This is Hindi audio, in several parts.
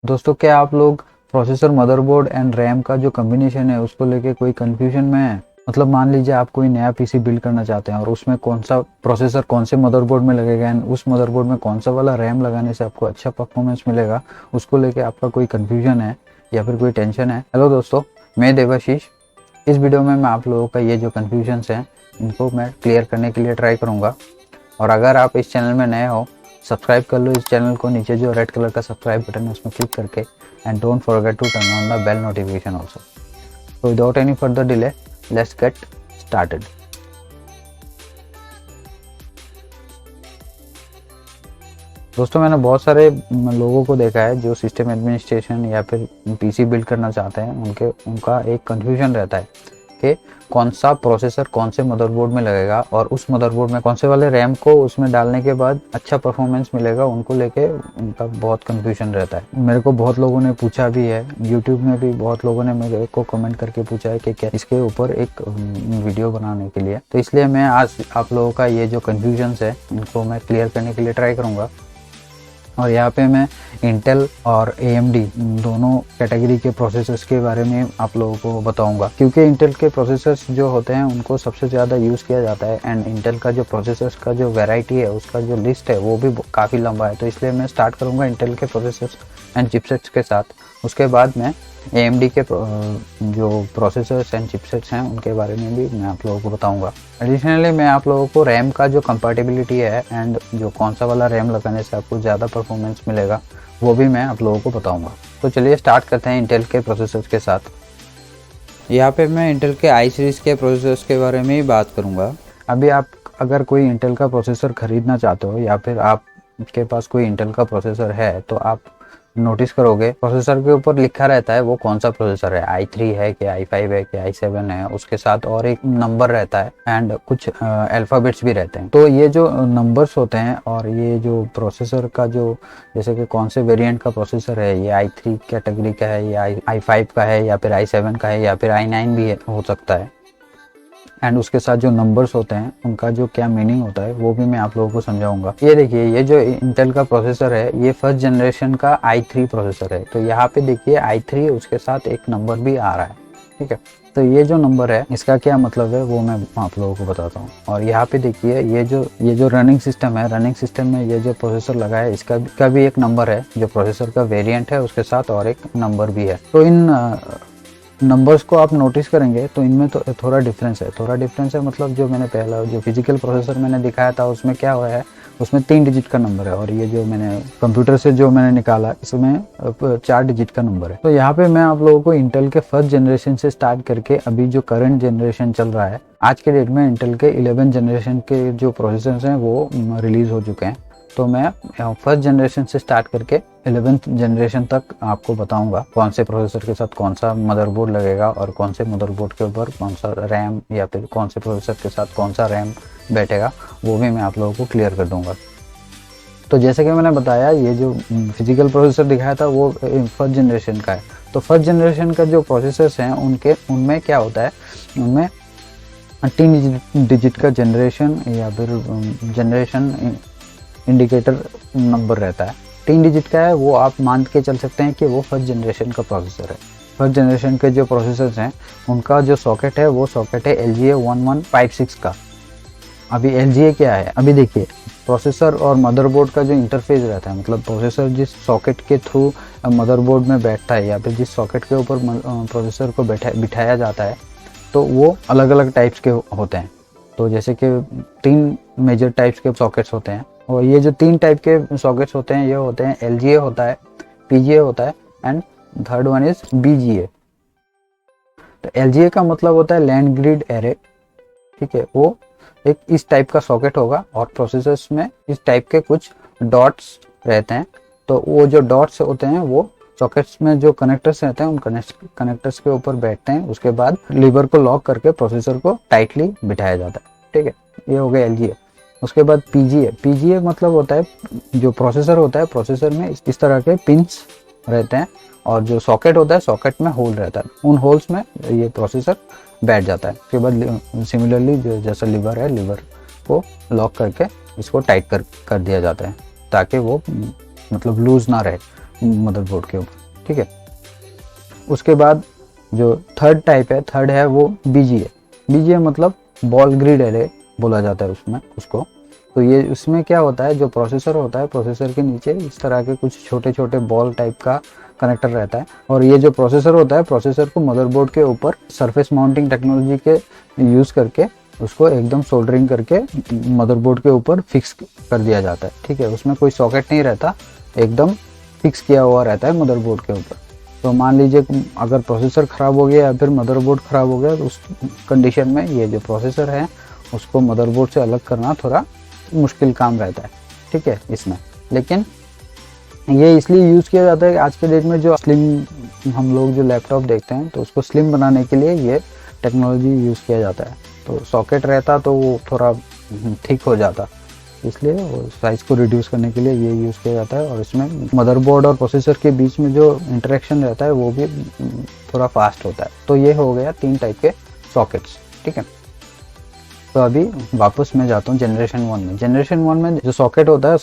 दोस्तों, क्या आप लोग प्रोसेसर, मदरबोर्ड एंड रैम का जो कॉम्बिनेशन है उसको लेके कोई कंफ्यूजन में है? मतलब मान लीजिए आप कोई नया पीसी बिल्ड करना चाहते हैं और उसमें कौन सा प्रोसेसर कौन से मदरबोर्ड में लगेगा एंड उस मदरबोर्ड में कौन सा वाला रैम लगाने से आपको अच्छा परफॉर्मेंस मिलेगा, उसको लेके आपका कोई कंफ्यूजन है या फिर कोई टेंशन है। हेलो दोस्तों, मैं देवाशीष। इस वीडियो में मैं आप लोगों का ये जो कन्फ्यूजन्स हैं इनको मैं क्लियर करने के लिए ट्राई करूँगा। और अगर आप इस चैनल में नए हो, सब्सक्राइब कर लो इस चैनल को। नीचे जो रेड कलर का सब्सक्राइब बटन है उसमें क्लिक करके and don't forget to turn on the bell notification also. So without any further delay, let's get started. दोस्तों, मैंने बहुत सारे लोगों को देखा है जो सिस्टम एडमिनिस्ट्रेशन या फिर पीसी बिल्ड करना चाहते हैं। उनका एक कंफ्यूजन रहता है कि कौन सा प्रोसेसर कौन से मदरबोर्ड में लगेगा और उस मदरबोर्ड में कौन से वाले रैम को उसमें डालने के बाद अच्छा परफॉर्मेंस मिलेगा। उनको लेके उनका बहुत कंफ्यूजन रहता है। मेरे को बहुत लोगों ने पूछा भी है, यूट्यूब में भी बहुत लोगों ने मेरे को कमेंट करके पूछा है कि क्या इसके ऊपर एक वीडियो बनाने के लिए। तो इसलिए मैं आज आप लोगों का ये जो कंफ्यूजन है इनको मैं क्लियर करने के लिए ट्राई करूँगा। और यहाँ पे मैं इंटेल और AMD दोनों कैटेगरी के प्रोसेसर्स के बारे में आप लोगों को बताऊंगा, क्योंकि इंटेल के प्रोसेसर्स जो होते हैं उनको सबसे ज़्यादा यूज़ किया जाता है एंड इंटेल का जो प्रोसेसर्स का जो वैरायटी है उसका जो लिस्ट है वो भी काफ़ी लंबा है। तो इसलिए मैं स्टार्ट करूँगा इंटेल के प्रोसेसर्स एंड चिपसेट्स के साथ। उसके बाद मैं AMD के जो प्रोसेसर्स एंड चिपसेट्स हैं उनके बारे में भी मैं आप लोगों को बताऊंगा। एडिशनली मैं आप लोगों को रैम का जो कंपैटिबिलिटी है एंड जो कौन सा वाला रैम लगाने से आपको ज़्यादा परफॉर्मेंस मिलेगा वो भी मैं आप लोगों को बताऊंगा। तो चलिए स्टार्ट करते हैं इंटेल के प्रोसेसर्स के साथ। यहाँ पे मैं इंटेल के आई सीरीज़ के प्रोसेसर्स के बारे में ही बात करूँगा। अभी आप अगर कोई इंटेल का प्रोसेसर ख़रीदना चाहते हो या फिर आपके पास कोई इंटेल का प्रोसेसर है तो आप नोटिस करोगे प्रोसेसर के ऊपर लिखा रहता है वो कौन सा प्रोसेसर है, i3 है कि i5 है कि i7 है। उसके साथ और एक नंबर रहता है एंड कुछ अल्फ़ाबेट्स भी रहते हैं। तो ये जो नंबर्स होते हैं और ये जो प्रोसेसर का जो जैसे कि कौन से वेरिएंट का प्रोसेसर है, ये i3 कैटेगरी का है या i5 का है या फिर i7 का है या फिर i9 भी हो सकता है। एंड उसके साथ जो नंबर्स होते हैं उनका जो क्या मीनिंग होता है वो भी मैं आप लोगों को समझाऊंगा। ये देखिए, ये जो इंटेल का प्रोसेसर है ये फर्स्ट जनरेशन का i3 प्रोसेसर है। तो यहाँ पे देखिए i3 उसके साथ एक नंबर भी आ रहा है, ठीक है। तो ये जो नंबर है इसका क्या मतलब है वो मैं आप लोगों को बताता हूँ। और यहाँ पे देखिए ये जो रनिंग सिस्टम है, रनिंग सिस्टम में ये जो प्रोसेसर लगा है इसका भी एक नंबर है। जो प्रोसेसर का वेरिएंट है उसके साथ और एक नंबर भी है। तो इन नंबर्स को आप नोटिस करेंगे तो इनमें तो थोड़ा डिफरेंस है। मतलब जो मैंने पहला जो फिजिकल प्रोसेसर मैंने दिखाया था उसमें क्या हुआ है, उसमें 3 डिजिट का नंबर है और ये जो मैंने कंप्यूटर से जो मैंने निकाला इसमें 4 डिजिट का नंबर है। तो यहाँ पे मैं आप लोगों को इंटेल के फर्स्ट जनरेशन से स्टार्ट करके अभी जो करंट जनरेशन चल रहा है आज के डेट में इंटेल के 11 जनरेशन के जो प्रोसेसर्स हैं वो रिलीज हो चुके हैं। तो मैं फर्स्ट जनरेशन से स्टार्ट करके 11th जनरेशन तक आपको बताऊंगा कौन से प्रोसेसर के साथ कौन सा मदरबोर्ड लगेगा और कौन से मदरबोर्ड के ऊपर कौन सा रैम या फिर कौन से प्रोसेसर के साथ कौन सा रैम बैठेगा, वो भी मैं आप लोगों को क्लियर कर दूंगा। तो जैसे कि मैंने बताया ये जो फिजिकल प्रोसेसर दिखाया था वो फर्स्ट जनरेशन का है। तो फर्स्ट जनरेशन का जो प्रोसेसर्स हैं उनमें क्या होता है, उनमें 3 डिजिट का जनरेशन या फिर जनरेशन इंडिकेटर नंबर रहता है। 3 डिजिट का है, वो आप मान के चल सकते हैं कि वो फर्स्ट जनरेशन का प्रोसेसर है। फर्स्ट जनरेशन के जो प्रोसेसर्स हैं उनका जो सॉकेट है वो सॉकेट है LGA 1156 का। अभी LGA क्या है, अभी देखिए प्रोसेसर और मदरबोर्ड का जो इंटरफेस रहता है, मतलब प्रोसेसर जिस सॉकेट के थ्रू मदरबोर्ड में बैठता है या फिर जिस सॉकेट के ऊपर प्रोसेसर को बिठाया जाता है तो वो अलग अलग टाइप्स के होते हैं। तो जैसे कि 3 मेजर टाइप्स के सॉकेट्स होते हैं और ये जो 3 टाइप के सॉकेट्स होते हैं ये होते हैं LGA होता है, PGA होता है and third one is BGA। तो LGA का मतलब होता है लैंड ग्रिड एरे, ठीक है। वो एक इस टाइप का सॉकेट होगा और प्रोसेसर्स में इस टाइप के कुछ डॉट्स रहते हैं। तो वो जो डॉट्स होते हैं वो सॉकेट्स में जो कनेक्टर्स रहते हैं उन कनेक्टर्स के ऊपर बैठते हैं। उसके बाद लीवर को लॉक करके प्रोसेसर को टाइटली बिठाया जाता है, ठीक है। ये हो गया LGA। उसके बाद PGA मतलब होता है जो प्रोसेसर होता है, प्रोसेसर में इस तरह के पिंस रहते हैं और जो सॉकेट होता है सॉकेट में होल रहता है, उन होल्स में ये प्रोसेसर बैठ जाता है। उसके बाद सिमिलरली जो जैसा लीवर है, लीवर को लॉक करके इसको टाइट कर दिया जाता है ताकि वो मतलब लूज ना रहे। मदरबोर्ड के ऊपर, ठीक है। उसके बाद जो थर्ड टाइप है, थर्ड है वो BGA। BGA मतलब बॉल ग्रिड एरे बोला जाता है उसमें उसको। तो ये उसमें क्या होता है, जो प्रोसेसर होता है, प्रोसेसर के नीचे इस तरह के कुछ छोटे छोटे बॉल टाइप का कनेक्टर रहता है, और ये जो प्रोसेसर होता है, प्रोसेसर को मदरबोर्ड के ऊपर सरफेस माउंटिंग टेक्नोलॉजी के यूज़ करके उसको एकदम सोल्डरिंग करके मदरबोर्ड के ऊपर फिक्स कर दिया जाता है, ठीक है। उसमें कोई सॉकेट नहीं रहता, एकदम फिक्स किया हुआ रहता है मदरबोर्ड के ऊपर। तो मान लीजिए अगर प्रोसेसर ख़राब हो गया या फिर मदरबोर्ड ख़राब हो गया, तो उस कंडीशन में ये जो प्रोसेसर है उसको मदरबोर्ड से अलग करना थोड़ा मुश्किल काम रहता है, ठीक है इसमें। लेकिन ये इसलिए यूज़ किया जाता है कि आज के डेट में जो स्लिम हम लोग जो लैपटॉप देखते हैं, तो उसको स्लिम बनाने के लिए ये टेक्नोलॉजी यूज़ किया जाता है। तो सॉकेट रहता तो वो थोड़ा ठीक हो जाता, इसलिए वो साइज़ को रिड्यूस करने के लिए ये यूज़ किया जाता है। और इसमें मदरबोर्ड और प्रोसेसर के बीच में जो इंटरेक्शन रहता है वो भी थोड़ा फास्ट होता है। तो ये हो गया 3 टाइप के सॉकेट्स, ठीक है। तो अभी वापस मैं जाता हूँ जनरेशन 1 में। जनरेशन 1 में जो सॉकेट होता है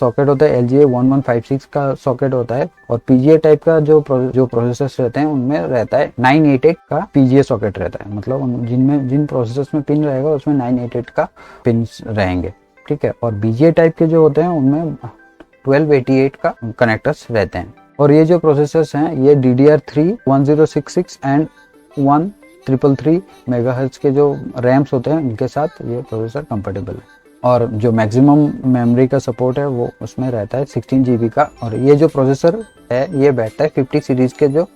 LGA 1156 का सॉकेट होता है, और PGA टाइप का जो प्रोसेसर्स रहते हैं उनमें रहता है 988 का PGA सॉकेट रहता है। मतलब जिन प्रोसेसर्स में पिन रहेगा उसमें 988 का पिन रहेंगे, ठीक है। और BGA टाइप के जो होते हैं उनमें 1288 का कनेक्टर्स रहते हैं। और ये जो प्रोसेसर्स हैं ये DDR3 1066 एंड 1333 मेगाहर्ट्ज के जो रैम्स होते हैं उनके साथ ये प्रोसेसर कंपेटेबल है। और जो मैक्सिमम मेमोरी का सपोर्ट है वो उसमें रहता है 16 GB का। और ये जो प्रोसेसर है ये बैठता है 50 सीरीज़ के जो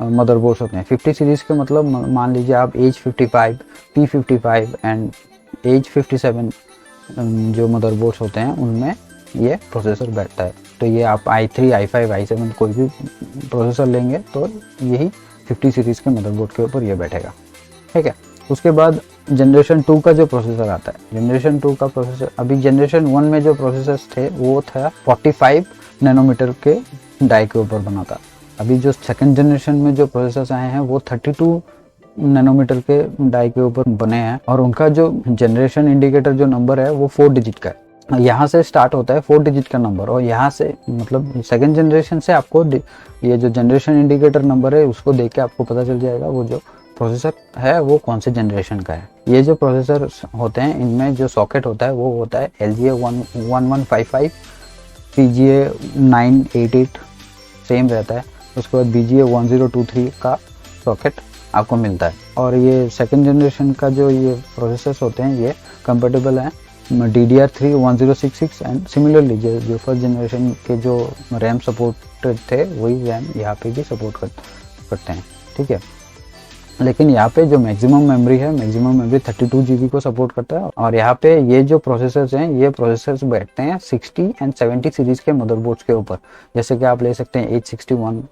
मदरबोर्ड्स होते हैं। 50 सीरीज़ के मतलब मान लीजिए आप H55, P55 एंड H57 जो मदरबोर्ड्स होते हैं उनमें ये प्रोसेसर बैठता है। तो ये आप i3, i5, i7 कोई भी प्रोसेसर लेंगे तो यही 50 सीरीज़ के मदरबोर्ड के ऊपर ये बैठेगा, ठीक है। उसके बाद जनरेशन 2 का जो प्रोसेसर आता है, जनरेशन 2 का प्रोसेसर, अभी जनरेशन 1 में जो प्रोसेसर्स थे वो था 45 नैनोमीटर के डाई के ऊपर बना था। अभी जो सेकंड जनरेशन में जो प्रोसेसर्स आए हैं वो 32 नैनोमीटर के डाई के ऊपर बने हैं, और उनका जो जनरेशन इंडिकेटर जो नंबर है वो 4 डिजिट का है। यहाँ से स्टार्ट होता है 4 डिजिट का नंबर, और यहाँ से मतलब सेकंड जनरेशन से आपको ये जो जनरेशन इंडिकेटर नंबर है उसको देख के आपको पता चल जाएगा वो जो प्रोसेसर है वो कौन से जनरेशन का है। ये जो प्रोसेसर होते हैं इनमें जो सॉकेट होता है वो होता है LGA 1155, PGA 988 सेम रहता है। उसके बाद BGA 1023 का सॉकेट आपको मिलता है। और ये सेकंड जनरेशन का जो ये प्रोसेसर्स होते हैं ये कंपेटेबल हैं DDR3 1066 एंड सिमिलरली जो फर्स्ट जनरेशन के जो रैम सपोर्टेड थे वही रैम यहाँ पे भी सपोर्ट करते हैं, ठीक है। लेकिन यहाँ पे जो मैक्सिमम मेमोरी है, मैक्सिमम मेमोरी 32 GB को सपोर्ट करता है। और यहाँ पे ये जो प्रोसेसर्स हैं ये प्रोसेसर्स बैठते हैं 60 एंड 70 सीरीज़ के मदरबोर्ड्स के ऊपर। जैसे कि आप ले सकते हैं H61,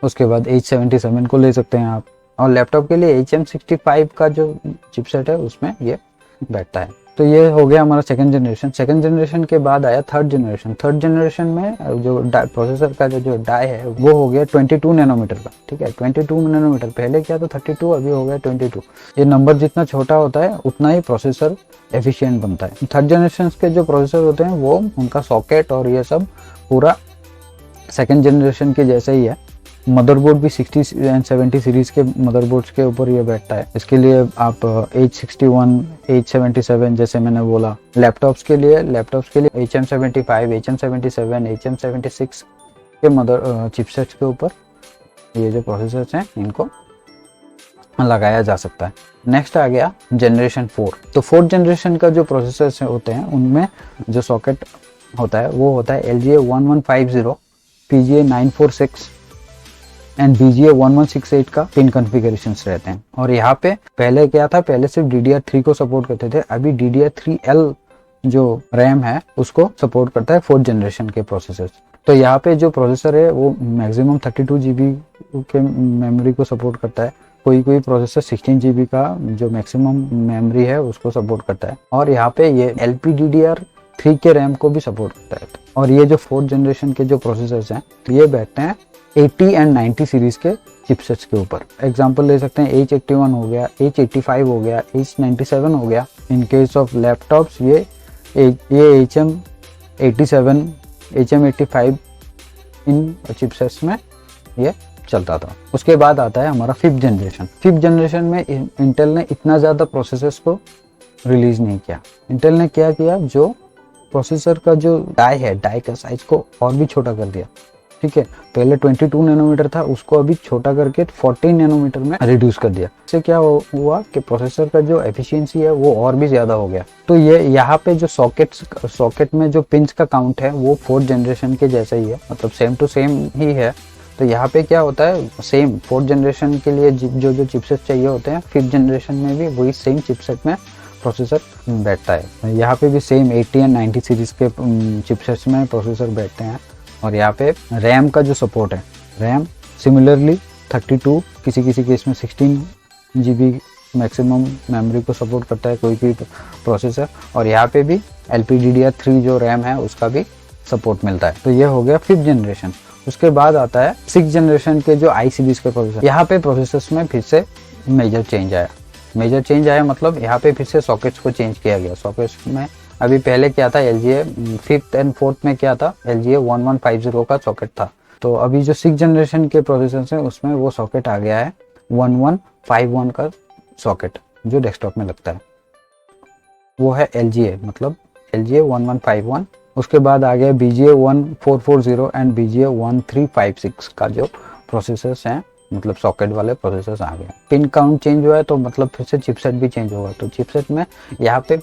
उसके बाद H77 को ले सकते हैं आप, और लैपटॉप के लिए HM65 का जो चिपसेट है उसमें ये बैठता है। तो ये हो गया हमारा सेकंड जनरेशन। सेकंड जनरेशन के बाद आया थर्ड जनरेशन। थर्ड जनरेशन में जो प्रोसेसर का जो डाई है वो हो गया 22 नैनोमीटर का, ठीक है। 22 नैनोमीटर, पहले क्या तो 32, अभी हो गया 22। ये नंबर जितना छोटा होता है उतना ही प्रोसेसर एफिशिएंट बनता है। थर्ड जनरेशन के जो प्रोसेसर होते हैं वो उनका सॉकेट और ये सब पूरा सेकेंड जनरेशन के जैसे ही है। मदरबोर्ड भी 60 एंड 70 सीरीज़ के मदरबोर्ड्स के ऊपर ये बैठता है। इसके लिए आप H61, H77 जैसे मैंने बोला। लैपटॉप्स के लिए HM75, HM77, HM76 के चिपसेट्स के ऊपर ये जो प्रोसेसर्स हैं इनको लगाया जा सकता है। नेक्स्ट आ गया जनरेशन 4। तो फोर्थ जनरेशन का जो प्रोसेसर्स होते हैं उनमें जो सॉकेट होता है वो होता है LGA 1150, PGA 946 एंड BGA 1168 का पिन कॉन्फ़िगरेशंस रहते हैं। और यहाँ पे पहले क्या था, पहले सिर्फ DDR3 को सपोर्ट करते थे, अभी DDR3L जो रैम है उसको सपोर्ट करता है फोर्थ जनरेशन के प्रोसेसर्स। तो यहाँ पे जो प्रोसेसर है वो मैक्सिमम 32 GB के मेमोरी को सपोर्ट करता है। कोई प्रोसेसर 16 GB का जो मैक्सिमम मेमोरी है उसको सपोर्ट करता है। और यहाँ पे ये LPDDR3 के रैम को भी सपोर्ट करता है। और ये जो फोर्थ जनरेशन के जो प्रोसेसर्स हैं ये बैठते हैं 80 एंड 90 सीरीज के चिपसेट्स के ऊपर। एग्जांपल ले सकते हैं H81 हो गया, H85 हो गया, H97 हो गया। इन केस ऑफ लैपटॉप्स ये HM87, HM85 इन चिपसेट्स में ये चलता था। उसके बाद आता है हमारा 5th जनरेशन। 5th जनरेशन में इंटेल ने इतना ज़्यादा प्रोसेसर्स को रिलीज नहीं किया। इंटेल ने क्या किया, जो प्रोसेसर का जो डाई है, डाई का साइज को और भी छोटा कर दिया। ठीक है, पहले 22 नैनोमीटर था, उसको अभी छोटा करके 14 नैनोमीटर में रिड्यूस कर दिया। इससे क्या हुआ कि प्रोसेसर का जो एफिशिएंसी है वो और भी ज़्यादा हो गया। तो ये यहाँ पे जो सॉकेट में जो पिंस का काउंट है वो 4th जनरेशन के जैसा ही है, मतलब सेम टू सेम ही है। तो यहाँ पे क्या होता है, सेम 4th जनरेशन के लिए जो चिपसेट चाहिए होते हैं, 5th जनरेशन में भी वही सेम चिपसेट में प्रोसेसर बैठता है। यहाँ पे भी सेम 80 एंड 90 सीरीज के चिपसेट्स में प्रोसेसर बैठते हैं। और यहाँ पे रैम का जो सपोर्ट है, रैम सिमिलरली 32, किसी किसी केस में 16 GB मैक्सिमम मेमोरी को सपोर्ट करता है कोई कोई प्रोसेसर। और यहाँ पे भी LPDDR3 जो रैम है उसका भी सपोर्ट मिलता है। तो ये हो गया 5th जनरेशन। उसके बाद आता है 6th जनरेशन के जो i सीरीज के प्रोसेसर। यहाँ पे प्रोसेसर्स में फिर से मेजर चेंज आया, मतलब यहाँ पे फिर से सॉकेट्स को चेंज किया गया। सॉकेट्स में अभी पहले क्या था, LGA 5th एंड 4th में क्या था, LGA 1150 का सॉकेट था। तो अभी जो 6th जनरेशन के प्रोसेसर्स हैं उसमें वो सॉकेट आ गया है 1151 का सॉकेट, जो डेस्कटॉप में लगता है वो है LGA, मतलब LGA 1151। उसके बाद आ गया BGA 1440 एंड BGA 1356 का जो प्रोसेसर्स हैं, मतलब सॉकेट वाले प्रोसेसर्स आ गए। पिन काउंट चेंज हुआ है तो मतलब फिर से चिपसेट भी चेंज होगा। तो चिपसेट में यहाँ पे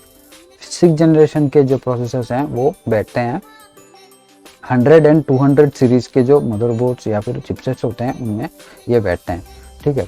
6th जनरेशन के जो प्रोसेसर्स हैं वो बैठते हैं 100 एंड 200 सीरीज के जो मदरबोर्ड्स या फिर चिपसेट्स होते हैं उनमें ये बैठते हैं। ठीक है,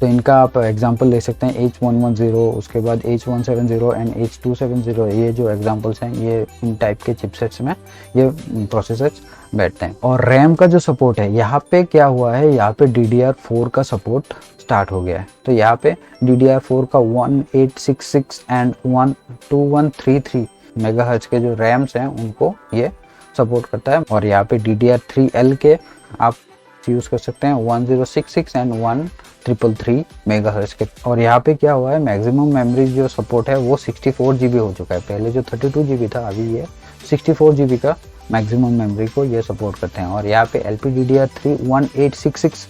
तो इनका आप एग्जांपल ले सकते हैं H110, उसके बाद H170 एंड H270। ये जो एग्जांपल्स हैं ये इन टाइप के चिपसेट्स में ये प्रोसेसर्स बैठते हैं। और रैम का जो सपोर्ट है, यहाँ पे क्या हुआ है, यहाँ पे DDR4 का सपोर्ट स्टार्ट हो गया है। तो यहाँ पे DDR4 का 1866 एंड 2133 मेगाहर्ट्ज के जो रैम्स हैं उनको ये सपोर्ट करता है। और यहाँ पे DDR3L के आप यूज़ कर सकते हैं 1066 एंड 1333 मेगाहर्ट्ज के। और यहाँ पे क्या हुआ है, मैक्सिमम मेमोरी जो सपोर्ट है वो 64 GB हो चुका है। पहले जो 32 GB था, अभी ये 64 GB का मैक्सिमम मेमोरी को ये सपोर्ट करते हैं। और यहाँ पे LPDDR3 1866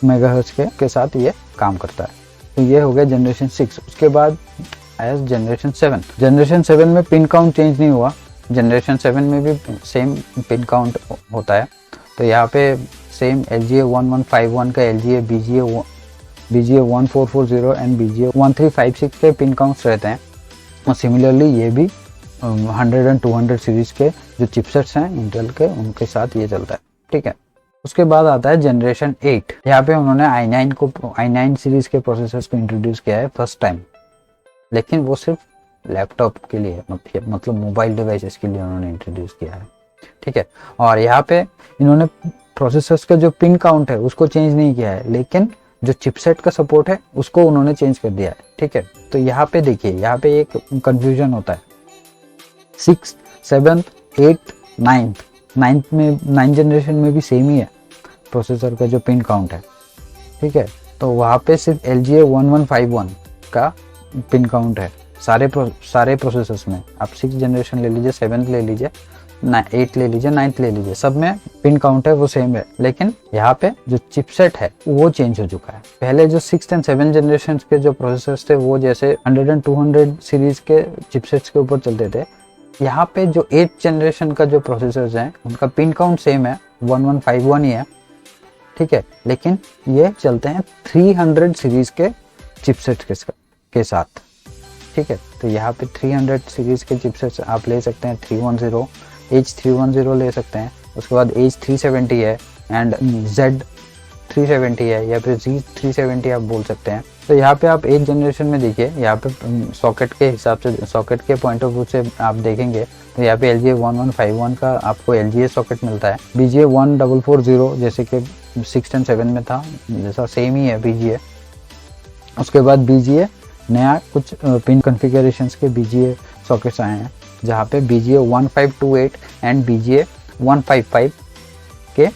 मेगाहर्ट्ज के साथ ये काम करता है। तो ये हो गया जनरेशन 6। उसके बाद आया जनरेशन 7। जनरेशन 7 में पिन काउंट चेंज नहीं हुआ, जनरेशन 7 में भी सेम पिन काउंट होता है। तो यहाँ पे सेम LGA 1151 का BGA 1440 एंड BGA 1356 के पिन काउंट्स रहते हैं। और सिमिलरली ये भी 100 एंड 200 सीरीज के जो चिपसेट्स हैं इंटेल के, उनके साथ ये चलता है। ठीक है, उसके बाद आता है जनरेशन 8। यहाँ पे उन्होंने i9 सीरीज के प्रोसेसर्स को इंट्रोड्यूस किया है फर्स्ट टाइम, लेकिन वो सिर्फ लैपटॉप के लिए, मतलब मोबाइल डिवाइसेस के लिए उन्होंने इंट्रोड्यूस किया है। ठीक है, और यहाँ पे इन्होंने प्रोसेसर्स का जो पिन काउंट है उसको चेंज नहीं किया है, लेकिन जो चिपसेट का सपोर्ट है उसको उन्होंने चेंज कर दिया है। ठीक है, तो यहाँ पे देखिए, यहाँ पे एक कंफ्यूजन होता है। 6th, 7th, 8th, 9th में 9th जनरेशन में भी सेम ही है प्रोसेसर का जो पिन काउंट है। ठीक है, तो वहाँ पे सिर्फ LGA 1151 का पिन काउंट है सारे प्रोसेसर्स में। आप 6th जनरेशन ले लीजिए, 7th ले लीजिए, 8th ले लीजिए, 9th ले लीजिए, सब में पिन काउंट है वो सेम है। लेकिन यहाँ पे जो चिपसेट है वो चेंज हो चुका है। पहले जो 6th एंड 7th जनरेशन के जो प्रोसेसर्स थे वो जैसे 100 एंड 200 सीरीज के चिपसेट्स के ऊपर चलते थे। यहाँ पे जो 8th जनरेशन का जो प्रोसेसर्स हैं उनका पिन काउंट सेम है, 1151 ही है। ठीक है, लेकिन ये चलते हैं 300 सीरीज के चिपसेट के साथ। ठीक है, तो यहाँ पे 300 सीरीज के चिपसेट्स आप ले सकते हैं। 310 H310 ले सकते हैं, उसके बाद H370 है एंड Z370 है या फिर Z370 आप बोल सकते हैं। तो यहाँ पे आप 8th जनरेशन में देखिए, यहाँ पे सॉकेट के हिसाब से, सॉकेट के पॉइंट ऑफ व्यू से आप देखेंगे तो यहाँ पे LGA 1151 का आपको LGA सॉकेट मिलता है। BGA 1440 जैसे कि 6th एंड 7 में था, जैसा सेम ही है BGA। उसके बाद BGA नया कुछ पिन कॉन्फ़िगरेशंस के BGA सॉकेट्स आए हैं, जहाँ पे BGA 1528 एंड BGA 155 के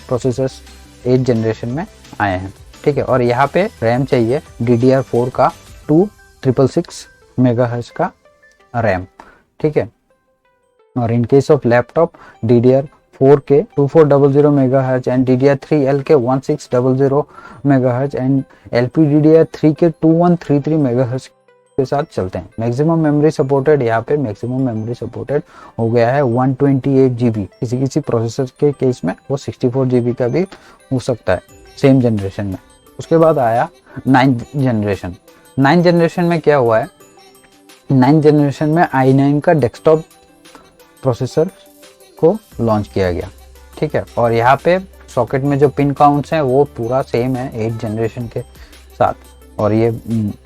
प्रोसेसर्स 8th जनरेशन में आए हैं। ठीक है, और यहाँ पे रैम चाहिए DDR4 का 2666 मेगाहर्ट्ज का रैम। ठीक है, और in case of laptop DDR 4K 2400 MHz and DDR3L के 1600 MHz एंड LPDDR3 के 2133 MHz के साथ चलते हैं। मैक्सिमम मेमोरी सपोर्टेड, यहाँ पे मैक्सिमम मेमोरी सपोर्टेड हो गया है 128 GB। किसी किसी प्रोसेसर के केस में वो 64 GB का भी हो सकता है सेम जनरेशन में। उसके बाद आया 9th जनरेशन। 9th जनरेशन में क्या हुआ है, 9th जनरेशन में i9 का डेस्कटॉप प्रोसेसर को लॉन्च किया गया, ठीक है। और यहाँ पे सॉकेट में जो पिन काउंट्स हैं वो पूरा सेम है 8th जनरेशन के साथ, और ये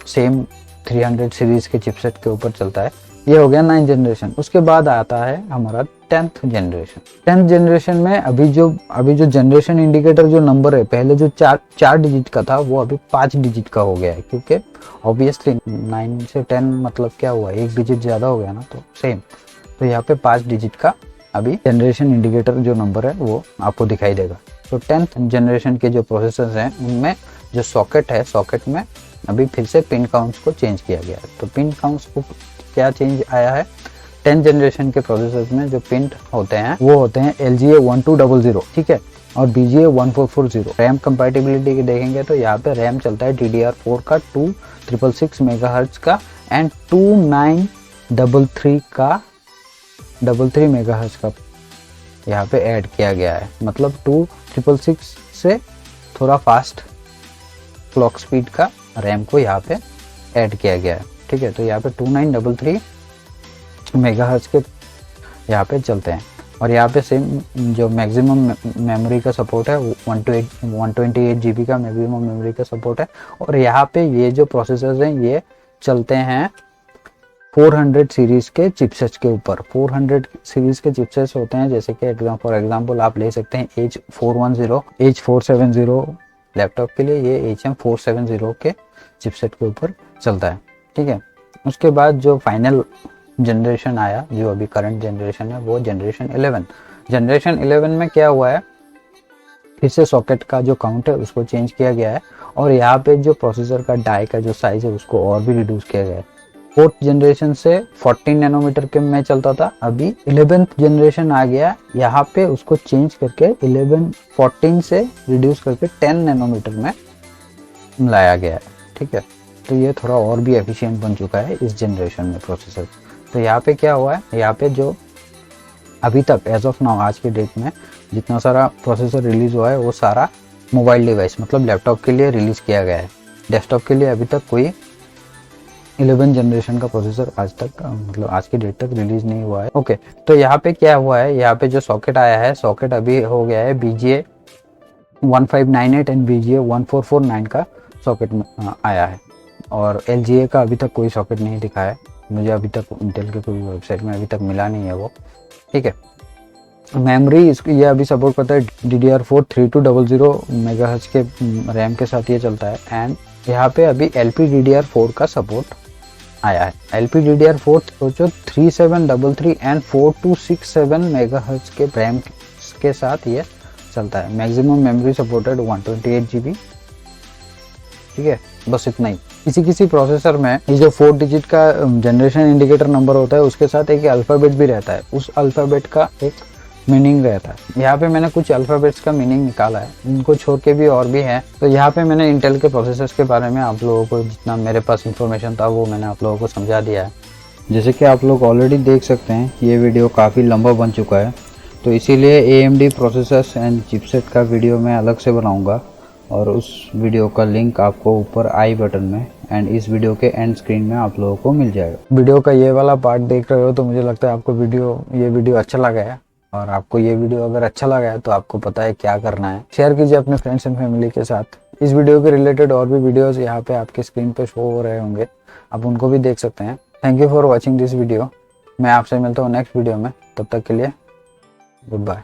सेम 300 सीरीज के चिपसेट के ऊपर चलता है। ये हो गया 9th जनरेशन। उसके बाद आता है हमारा 10th जनरेशन। 10th जनरेशन में अभी जो जनरेशन इंडिकेटर जो नंबर है, पहले जो चार डिजिट का था वो अभी 5 डिजिट का हो गया है, क्योंकि ऑब्वियसली 9 से 10 मतलब क्या हुआ, एक डिजिट ज्यादा हो गया ना, तो सेम। तो यहाँ पे 5 डिजिट का अभी जनरेशन इंडिकेटर जो नंबर है वो आपको दिखाई देगा। तो 10th जनरेशन के जो प्रोसेसर्स हैं उनमें जो सॉकेट है, सॉकेट में अभी फिर से पिन काउंट्स को चेंज किया गया है। तो पिन काउंट्स को क्या चेंज आया है, 10th जनरेशन के प्रोसेसर्स में जो पिन होते हैं वो होते हैं LGA 1200, ठीक है, और BGA 1440। रैम कंपैटिबिलिटी के देखेंगे तो यहाँ पे रैम चलता है DDR4 का 2666 MHz का एंड 2933 का 33 MHz का यहाँ पे ऐड किया गया है। मतलब 2666 से थोड़ा फास्ट क्लॉक स्पीड का रैम को यहाँ पे ऐड किया गया है, ठीक है। तो यहाँ पे 2933 MHz के यहाँ पे चलते हैं। और यहाँ पे सेम जो मैक्सिमम मेमोरी का सपोर्ट है 128 GB का मैक्सिमम मेमोरी का सपोर्ट है। और यहाँ पे ये जो प्रोसेसर्स हैं ये चलते हैं 400 सीरीज के चिपसेट्स के ऊपर। 400 सीरीज के चिपसेट्स होते हैं, जैसे कि फॉर एग्जांपल आप ले सकते हैं H410, H470 लैपटॉप के लिए, ये HM470 के चिपसेट के ऊपर चलता है, ठीक है। उसके बाद जो फाइनल जनरेशन आया, जो अभी करंट जनरेशन है, वो जनरेशन 11। जनरेशन 11 में क्या हुआ है, फिर से सॉकेट का जो काउंट है उसको चेंज किया गया है, और यहाँ पे जो प्रोसेसर का डाई का जो साइज है उसको और भी रिड्यूस किया गया है। 4th जनरेशन से 14 नैनोमीटर के में चलता था, अभी 11th जनरेशन आ गया, यहाँ पे उसको चेंज करके 14 से रिड्यूस करके 10 नैनोमीटर में लाया गया है, ठीक है। तो ये थोड़ा और भी एफिशिएंट बन चुका है इस जनरेशन में प्रोसेसर। तो यहाँ पे क्या हुआ है, यहाँ पे जो अभी तक एज ऑफ नाउ आज के डेट में जितना सारा प्रोसेसर रिलीज हुआ है वो सारा मोबाइल डिवाइस मतलब लैपटॉप के लिए रिलीज किया गया है। डेस्कटॉप के लिए अभी तक कोई 11 जनरेशन का प्रोसेसर आज तक मतलब आज की डेट तक रिलीज नहीं हुआ है। ओके, तो यहाँ पे क्या हुआ है, यहाँ पे जो सॉकेट आया है, सॉकेट अभी हो गया है BGA 1598 एंड BGA 1449 का सॉकेट आया है। और LGA का अभी तक कोई सॉकेट नहीं दिखा है मुझे, अभी तक इंटेल के कोई वेबसाइट में अभी तक मिला नहीं है वो, ठीक है। मेमोरी इसको ये अभी सपोर्ट करता है DDR4 3200 MHz के रैम के साथ ये चलता है। एंड यहाँ पे अभी LPDDR4 का सपोर्ट आया है। LPDDR4 सोचो 3733 एंड 4267 MHz के रैम के साथ ये चलता है। मैक्सिमम मेमोरी सपोर्टेड 128 GB, ठीक है, बस इतना ही। किसी प्रोसेसर में ये जो 4 डिजिट का जनरेशन इंडिकेटर नंबर होता है उसके साथ एक अल्फ़ाबेट भी रहता है, उस अल्फ़ाबेट का एक मीनिंग रहता है। यहाँ पे मैंने कुछ अल्फ़ाबेट्स का मीनिंग निकाला है, इनको छोड़ के भी और भी है। तो यहाँ पे मैंने इंटेल के प्रोसेसर्स के बारे में आप लोगों को जितना मेरे पास इंफॉर्मेशन था वो मैंने आप लोगों को समझा दिया है। जैसे कि आप लोग ऑलरेडी देख सकते हैं ये वीडियो काफ़ी लंबा बन चुका है, तो इसीलिए AMD प्रोसेसर्स एंड चिपसेट का वीडियो मैं अलग से बनाऊँगा, और उस वीडियो का लिंक आपको ऊपर आई बटन में एंड इस वीडियो के एंड स्क्रीन में आप लोगों को मिल जाएगा। वीडियो का ये वाला पार्ट देख रहे हो तो मुझे लगता है आपको ये वीडियो अच्छा लगा है, और आपको ये वीडियो अगर अच्छा लगा है तो आपको पता है क्या करना है। शेयर कीजिए अपने फ्रेंड्स एंड फैमिली के साथ। इस वीडियो के रिलेटेड और भी वीडियोस यहाँ पे आपके स्क्रीन पे शो हो रहे होंगे, आप उनको भी देख सकते हैं। Thank you for watching this video. मैं आपसे मिलता हूँ नेक्स्ट वीडियो में, तब तक के लिए गुड बाय।